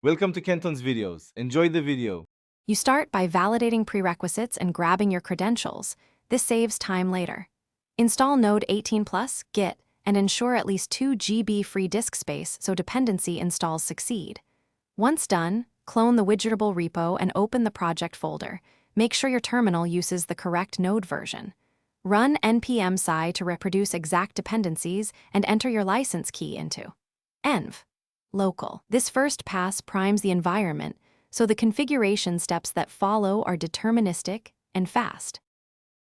Welcome to Kenton's videos. Enjoy the video. You start by validating prerequisites and grabbing your credentials. This saves time later. Install Node 18 Plus, Git, and ensure at least 2 GB free disk space so dependency installs succeed. Once done, clone the Widgetable repo and open the project folder. Make sure your terminal uses the correct node version. Run npm sci to reproduce exact dependencies and enter your license key into env local. This first pass primes the environment, so the configuration steps that follow are deterministic and fast.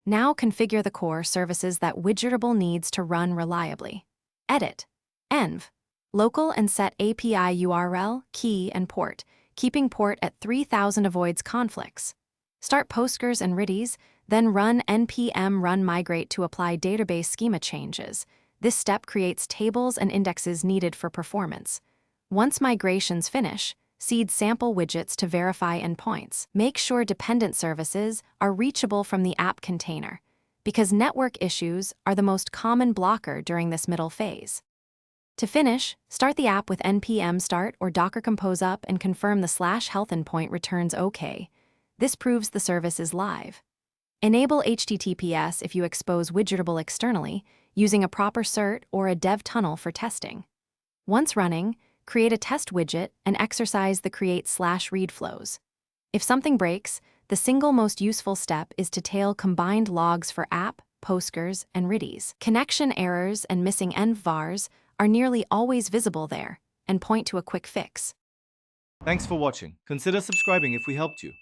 Now configure the core services that Widgetable needs to run reliably. Edit env local and set API URL, key, and port. Keeping port at 3000 avoids conflicts. Start Postgres and Redis, then run npm run migrate to apply database schema changes. This step creates tables and indexes needed for performance. Once migrations finish, seed sample widgets to verify endpoints. Make sure dependent services are reachable from the app container, because network issues are the most common blocker during this middle phase. To finish, start the app with npm start or Docker Compose up and confirm the /health endpoint returns OK. This proves the service is live. Enable HTTPS if you expose Widgetable externally, using a proper cert or a dev tunnel for testing. Once running, create a test widget and exercise the create/read flows. If something breaks, the single most useful step is to tail combined logs for app, Postgres, and Redis. Connection errors and missing env vars are nearly always visible there and point to a quick fix. Thanks for watching. Consider subscribing if we helped you.